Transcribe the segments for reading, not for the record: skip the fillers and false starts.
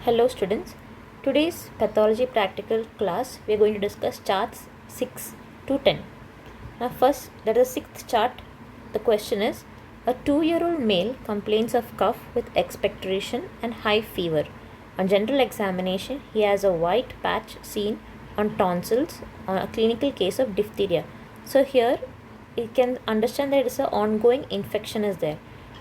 Hello students, today's pathology practical class we are going to discuss charts 6 to 10. Now first, that is the 6th chart. The question is, a 2-year-old male complains of cough with expectoration and high fever. On general examination, he has a white patch seen on tonsils on a clinical case of diphtheria. So here you can understand that it's an ongoing infection is there.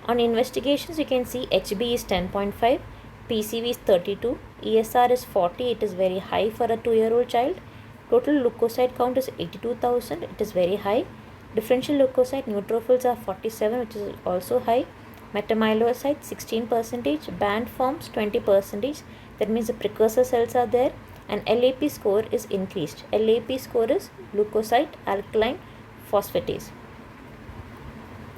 On investigations, you can see HB is 10.5, PCV is 32, ESR is 40, it is very high for a 2-year-old child. Total leukocyte count is 82,000, it is very high. Differential leukocyte neutrophils are 47, which is also high. Metamyelocytes 16%, band forms 20%, that means the precursor cells are there, and LAP score is increased. LAP score is leukocyte alkaline phosphatase.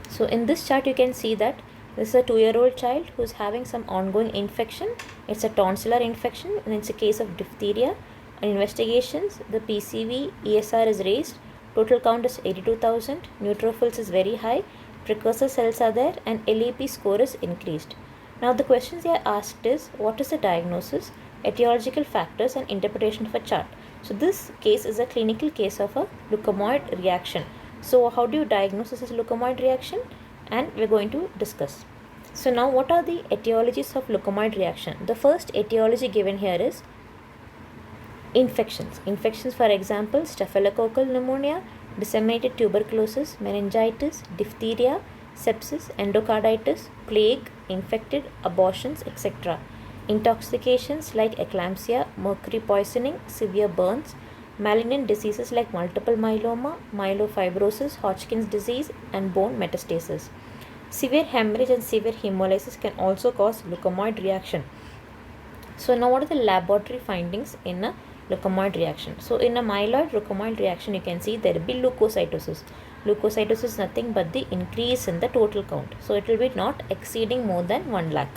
So in this chart you can see that this is a 2-year-old child who is having some ongoing infection. It's a tonsillar infection and it's a case of diphtheria. On investigations, the PCV ESR is raised. Total count is 82,000. Neutrophils is very high. Precursor cells are there and LAP score is increased. Now the questions they are asked is, what is the diagnosis, etiological factors and interpretation of a chart. So this case is a clinical case of a leukemoid reaction. So how do you diagnose this as leukemoid reaction? And we're going to discuss. So now what are the etiologies of leukemoid reaction? The first etiology given here is infections. Infections, for example, staphylococcal pneumonia, disseminated tuberculosis, meningitis, diphtheria, sepsis, endocarditis, plague, infected, abortions, etc. Intoxications like eclampsia, mercury poisoning, severe burns, malignant diseases like multiple myeloma, myelofibrosis, Hodgkin's disease, and bone metastasis. Severe hemorrhage and severe hemolysis can also cause leukemoid reaction. So now what are the laboratory findings in a leukemoid reaction? So in a myeloid leukemoid reaction, you can see there will be leukocytosis. Leukocytosis is nothing but the increase in the total count. So it will be not exceeding more than 1 lakh.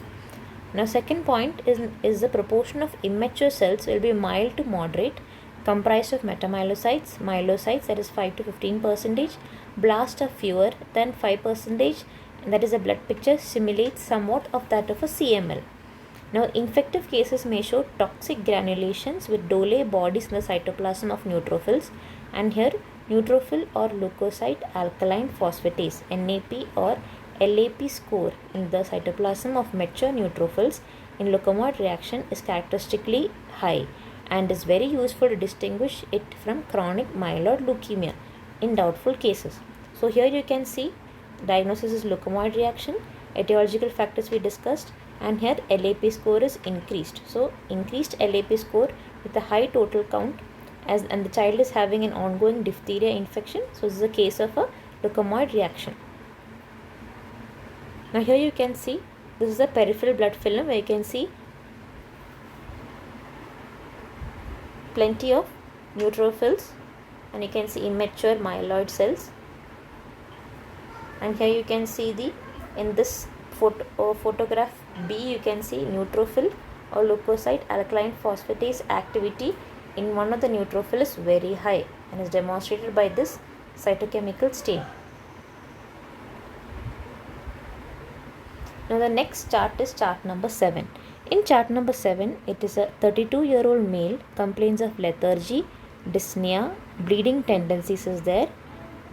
Now second point is the proportion of immature cells will be mild to moderate, comprised of metamyelocytes, myelocytes, that is 5 to 15%, blasts are fewer than 5%, and that is a blood picture simulates somewhat of that of a CML. Now infective cases may show toxic granulations with Dole bodies in the cytoplasm of neutrophils, and here neutrophil or leukocyte alkaline phosphatase NAP or LAP score in the cytoplasm of mature neutrophils in leukemoid reaction is characteristically high and is very useful to distinguish it from chronic myeloid leukemia in doubtful cases. So here you can see diagnosis is leukemoid reaction, etiological factors we discussed, and here LAP score is increased. So increased LAP score with a high total count and the child is having an ongoing diphtheria infection. So this is a case of a leukemoid reaction. Now here you can see this is a peripheral blood film where you can see plenty of neutrophils and you can see immature myeloid cells, and here you can see in this photograph B you can see neutrophil or leukocyte alkaline phosphatase activity in one of the neutrophil is very high and is demonstrated by this cytochemical stain. Now the next chart is chart number 7. In chart number 7, it is a 32-year-old male complains of lethargy, dyspnea, bleeding tendencies is there,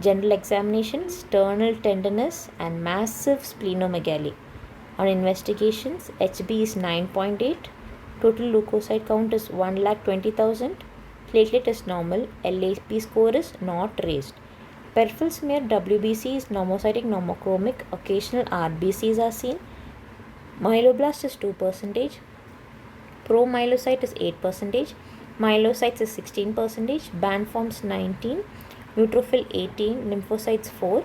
general examination, sternal tenderness and massive splenomegaly. On investigations, HB is 9.8, total leukocyte count is 1,20,000, platelet is normal, LAP score is not raised. Peripheral smear WBC is normocytic normochromic, occasional RBCs are seen. Myeloblast is 2%, promyelocyte is 8%, myelocytes is 16%, band forms 19, neutrophil 18, lymphocytes 4,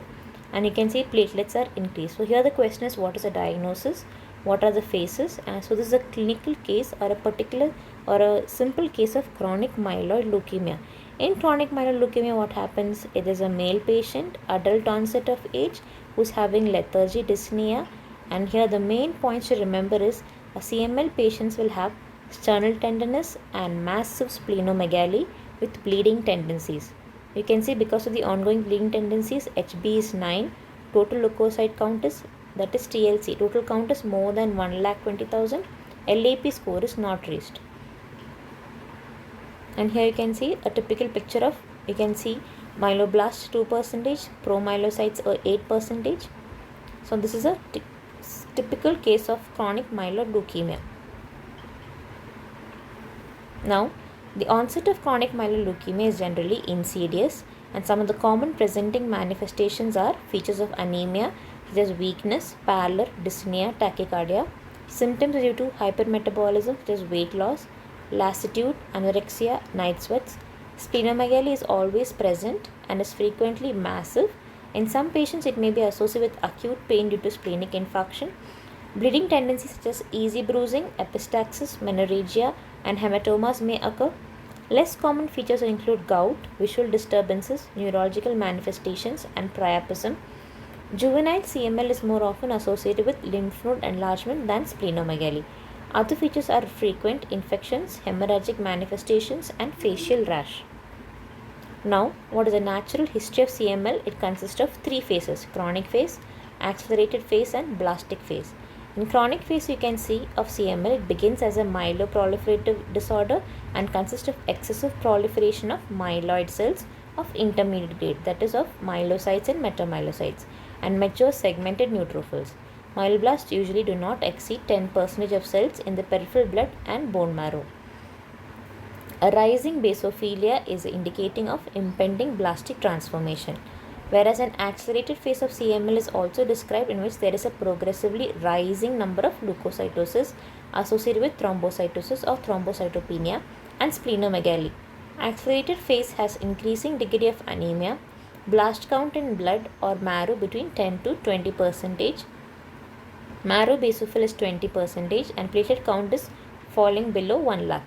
and you can see platelets are increased. So here the question is, what is the diagnosis, what are the phases, and so this is a clinical case or a particular or a simple case of chronic myeloid leukemia. In chronic myeloid leukemia, what happens? It is a male patient, adult onset of age, who's having lethargy, dyspnea, and here the main points to remember is a CML patients will have sternal tenderness and massive splenomegaly with bleeding tendencies. You can see because of the ongoing bleeding tendencies, HB is 9, total leukocyte count is, that is TLC, total count is more than 1,20,000, LAP score is not reached. And here you can see a typical picture of, you can see myeloblasts 2%, promyelocytes 8%. So this is a typical case of chronic myeloid leukemia. Now, the onset of chronic myeloid leukemia is generally insidious, and some of the common presenting manifestations are features of anemia such as weakness, pallor, dyspnea, tachycardia, symptoms due to hypermetabolism such as weight loss, lassitude, anorexia, night sweats. Splenomegaly is always present and is frequently massive. In some patients, it may be associated with acute pain due to splenic infarction. Bleeding tendencies such as easy bruising, epistaxis, menorrhagia, and hematomas may occur. Less common features include gout, visual disturbances, neurological manifestations, and priapism. Juvenile CML is more often associated with lymph node enlargement than splenomegaly. Other features are frequent infections, hemorrhagic manifestations, and facial rash. Now, what is the natural history of CML? It consists of 3 phases: chronic phase, accelerated phase, and blastic phase. In chronic phase, you can see of CML, it begins as a myeloproliferative disorder and consists of excessive proliferation of myeloid cells of intermediate grade, that is of myelocytes and metamyelocytes, and mature segmented neutrophils. Myeloblasts usually do not exceed 10% of cells in the peripheral blood and bone marrow. A rising basophilia is indicating of impending blastic transformation, whereas an accelerated phase of CML is also described, in which there is a progressively rising number of leukocytosis associated with thrombocytosis or thrombocytopenia and splenomegaly. Accelerated phase has increasing degree of anemia, blast count in blood or marrow between 10 to 20%. Marrow basophil is 20% and platelet count is falling below 1 lakh.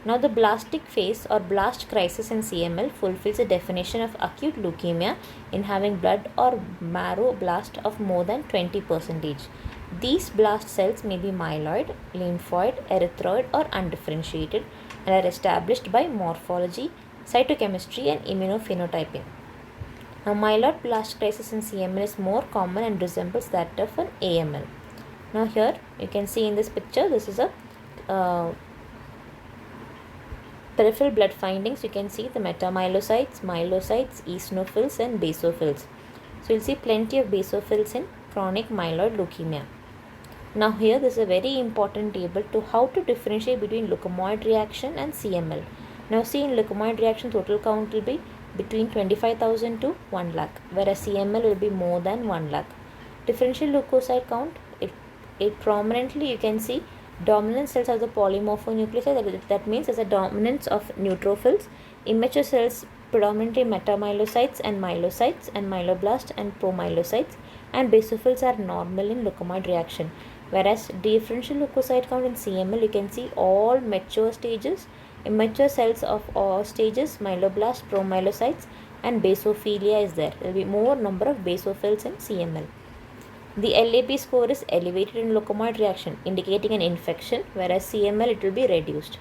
Now, the blastic phase or blast crisis in CML fulfills the definition of acute leukemia in having blood or marrow blast of more than 20%. These blast cells may be myeloid, lymphoid, erythroid, or undifferentiated and are established by morphology, cytochemistry, and immunophenotyping. Now, myeloid blast crisis in CML is more common and resembles that of an AML. Now, here you can see in this picture, this is a peripheral blood findings. You can see the metamyelocytes, myelocytes, eosinophils, and basophils. So, you'll see plenty of basophils in chronic myeloid leukemia. Now, here this is a very important table to how to differentiate between leukemoid reaction and CML. Now, see, in leukemoid reaction, total count will be between 25,000 to 1 lakh, whereas CML will be more than 1 lakh. Differential leukocyte count, it prominently, you can see dominant cells are the polymorphonucleocytes, that means there's a dominance of neutrophils. Immature cells predominantly metamyelocytes and myelocytes and myeloblasts and promyelocytes, and basophils are normal in leukemoid reaction. Whereas differential leukocyte count in CML, you can see all mature stages, immature cells of all stages, myeloblasts, promyelocytes, and basophilia is there. There will be more number of basophils in CML. The LAP score is elevated in leukemoid reaction, indicating an infection, whereas CML it will be reduced.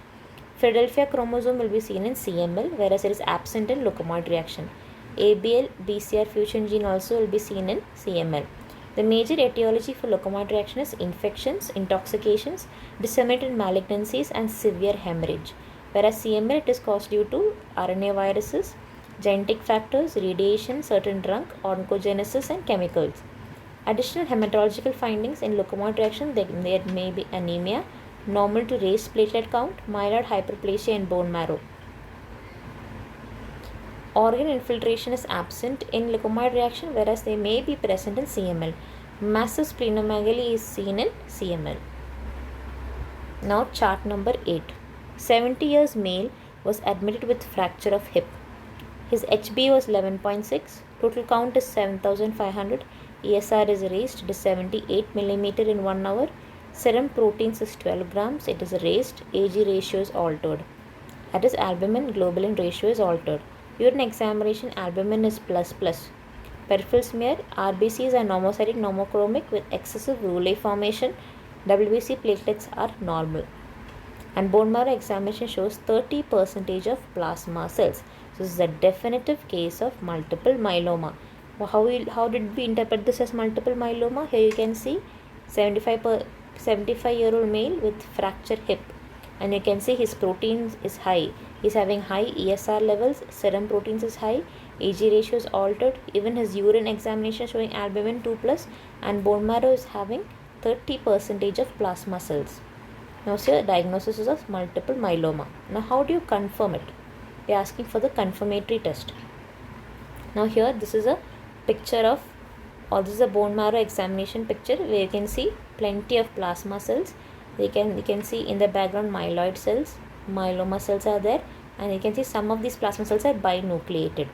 Philadelphia chromosome will be seen in CML, whereas it is absent in leukemoid reaction. ABL, BCR fusion gene also will be seen in CML. The major etiology for leukemoid reaction is infections, intoxications, disseminated malignancies, and severe hemorrhage, whereas CML it is caused due to RNA viruses, genetic factors, radiation, certain drug, oncogenesis, and chemicals. Additional hematological findings in leukemoid reaction, there may be anemia, normal to raised platelet count, myeloid hyperplasia in bone marrow. Organ infiltration is absent in leukemoid reaction, whereas they may be present in CML. Massive splenomegaly is seen in CML. Now, chart number 8. 70 years male was admitted with fracture of hip. His HB was 11.6, total count is 7,500. ESR is raised, it is 78 mm in 1 hour. Serum proteins is 12 grams, it is raised. Ag ratio is altered. That is, albumin globulin ratio is altered. Urine examination, albumin is ++. Peripheral smear, RBCs are normocytic normochromic with excessive rouleau formation. WBC platelets are normal. And bone marrow examination shows 30% of plasma cells. So, this is a definitive case of multiple myeloma. How did we interpret this as multiple myeloma? Here you can see 75 75-year-old male with fractured hip, and you can see his proteins is high. He's having high ESR levels, serum proteins is high, AG ratio is altered, even his urine examination showing albumin 2 plus, and bone marrow is having 30% of plasma cells. Now here diagnosis is of multiple myeloma. Now how do you confirm it? They are asking for the confirmatory test. Now here this is a picture of, or this is a bone marrow examination picture where you can see plenty of plasma cells. You can see in the background myeloid cells, myeloma cells are there, and you can see some of these plasma cells are binucleated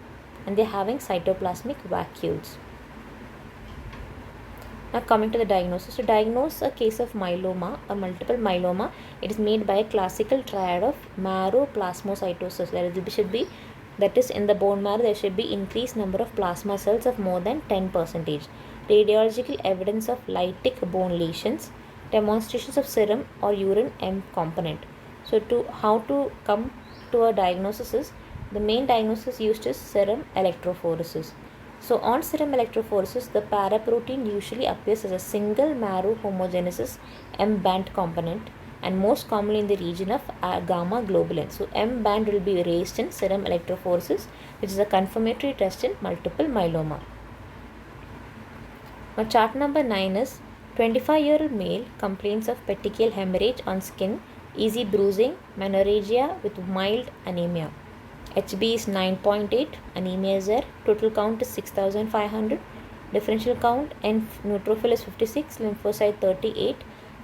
and they are having cytoplasmic vacuoles. Now coming to the diagnosis. To diagnose a case of myeloma or multiple myeloma, it is made by a classical triad of marrow plasmacytosis. That is in the bone marrow there should be increased number of plasma cells of more than 10%. Radiological evidence of lytic bone lesions, demonstrations of serum or urine M component. So how to come to a diagnosis is, the main diagnosis used is serum electrophoresis. So on serum electrophoresis, the paraprotein usually appears as a single marrow homogenesis M band component, and most commonly in the region of gamma globulin. So M band will be raised in serum electrophoresis, which is a confirmatory test in multiple myeloma. Now chart number 9 is 25-year-old male complains of petechial hemorrhage on skin, easy bruising, menorrhagia with mild anemia. HB is 9.8, anemia is there, total count is 6,500, differential count and neutrophil is 56, lymphocyte 38,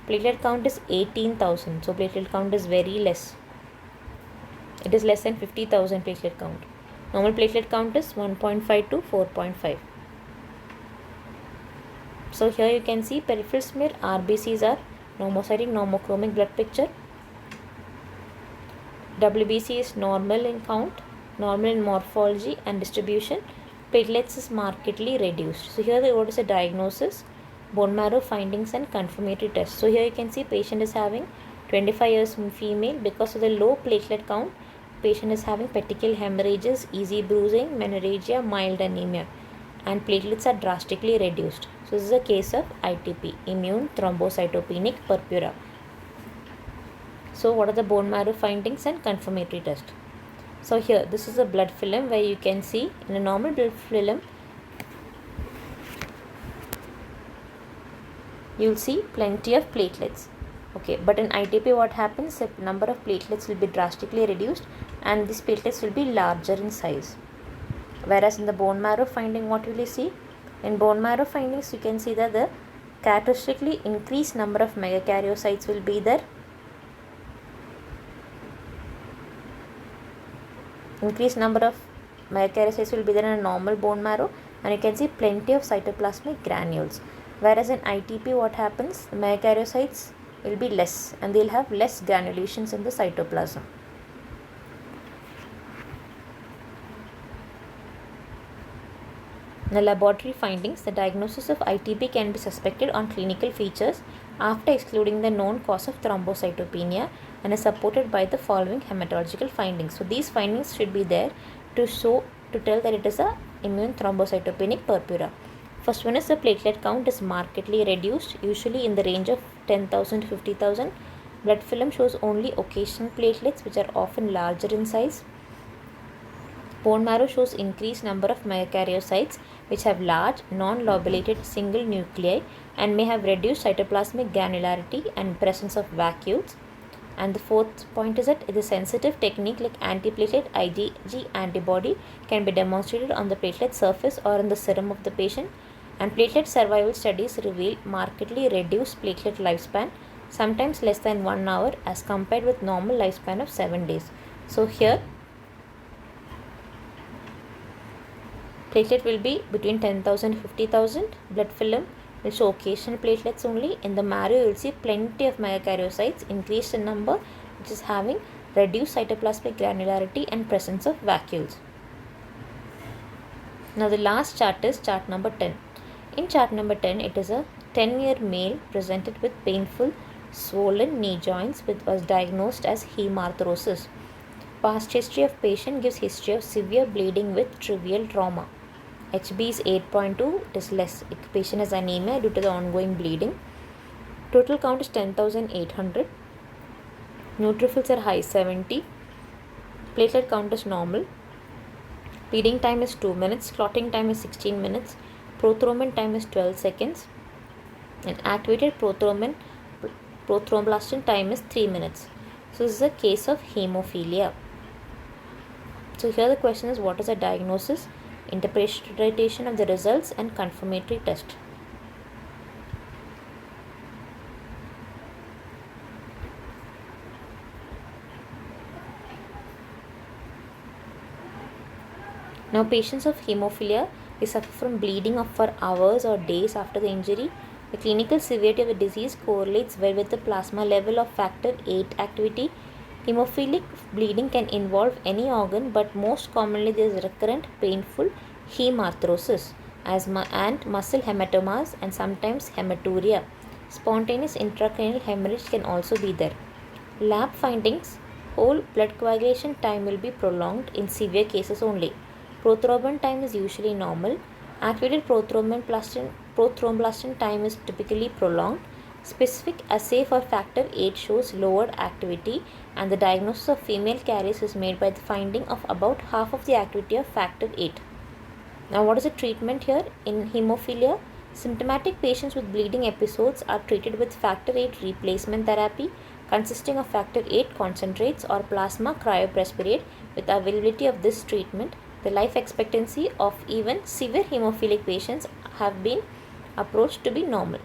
platelet count is 18,000, so platelet count is very less. It is less than 50,000 platelet count. Normal platelet count is 1.5 to 4.5. So here you can see peripheral smear, RBCs are normocytic normochromic blood picture. WBC is normal in count, normal in morphology and distribution. Platelets is markedly reduced. So here what is the diagnosis, bone marrow findings and confirmatory tests. So here you can see patient is having 25 years female. Because of the low platelet count, patient is having petechial hemorrhages, easy bruising, menorrhagia, mild anemia, and platelets are drastically reduced. So this is a case of ITP, immune thrombocytopenic purpura. So what are the bone marrow findings and confirmatory test? So here this is a blood film where you can see in a normal blood film you will see plenty of platelets. Okay, but in ITP what happens, the number of platelets will be drastically reduced and these platelets will be larger in size. Whereas in the bone marrow finding, what will you see? In bone marrow findings you can see that the characteristically increased number of megakaryocytes will be there. Increased number of megakaryocytes will be there in a normal bone marrow, and you can see plenty of cytoplasmic granules. Whereas in ITP what happens, the megakaryocytes will be less and they will have less granulations in the cytoplasm. In the laboratory findings, the diagnosis of ITP can be suspected on clinical features after excluding the known cause of thrombocytopenia and is supported by the following hematological findings. So these findings should be there to tell that it is a immune thrombocytopenic purpura. First one is the platelet count is markedly reduced, usually in the range of 10,000 to 50,000. Blood film shows only occasional platelets which are often larger in size. Bone marrow shows increased number of megakaryocytes which have large non-lobulated single nuclei and may have reduced cytoplasmic granularity and presence of vacuoles. And the fourth point is that it is a sensitive technique like antiplatelet IgG antibody can be demonstrated on the platelet surface or in the serum of the patient. And platelet survival studies reveal markedly reduced platelet lifespan, sometimes less than 1 hour as compared with normal lifespan of 7 days. So here platelet will be between 10,000 to 50,000. Blood film will show occasional platelets only. In the marrow you will see plenty of megakaryocytes increased in number which is having reduced cytoplasmic granularity and presence of vacuoles. Now the last chart is chart number 10. In chart number 10 it is a 10-year male presented with painful swollen knee joints was diagnosed as hemarthrosis. Past history of patient gives history of severe bleeding with trivial trauma. HB is 8.2, it is less. Patient has anemia due to the ongoing bleeding. Total count is 10,800. Neutrophils are high, 70. Platelet count is normal. Bleeding time is 2 minutes. Clotting time is 16 minutes. Prothrombin time is 12 seconds. And activated prothromblastin time is 3 minutes. So this is a case of hemophilia. So here the question is, what is the diagnosis, interpretation of the results, and confirmatory test? Now, patients of hemophilia, they suffer from bleeding for hours or days after the injury. The clinical severity of the disease correlates well with the plasma level of factor VIII activity. Hemophilic bleeding can involve any organ, but most commonly there is recurrent painful hemarthrosis, asthma, and muscle hematomas, and sometimes hematuria. Spontaneous intracranial hemorrhage can also be there. Lab findings: whole blood coagulation time will be prolonged in severe cases only. Prothrombin time is usually normal. Activated prothromblastin time is typically prolonged. Specific assay for factor VIII shows lowered activity, and the diagnosis of female carriers is made by the finding of about half of the activity of factor VIII. Now, what is the treatment here? In hemophilia, symptomatic patients with bleeding episodes are treated with factor VIII replacement therapy consisting of factor VIII concentrates or plasma cryoprespirate. With availability of this treatment, the life expectancy of even severe hemophilic patients have been approached to be normal.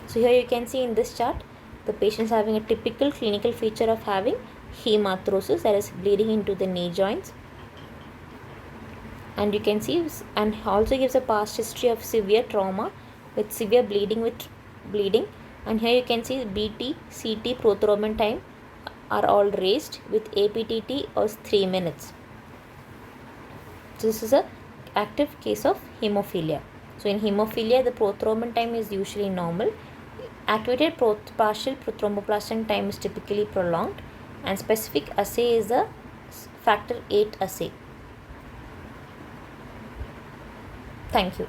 So here you can see in this chart, the patients having a typical clinical feature of having hemarthrosis, that is bleeding into the knee joints. And you can see, and also gives a past history of severe trauma with severe bleeding. And here you can see BT, CT, prothrombin time are all raised with APTT of 3 minutes. So this is a active case of hemophilia. So in hemophilia, the prothrombin time is usually normal. Activated partial prothromboplastin time is typically prolonged, and specific assay is the factor VIII assay. Thank you.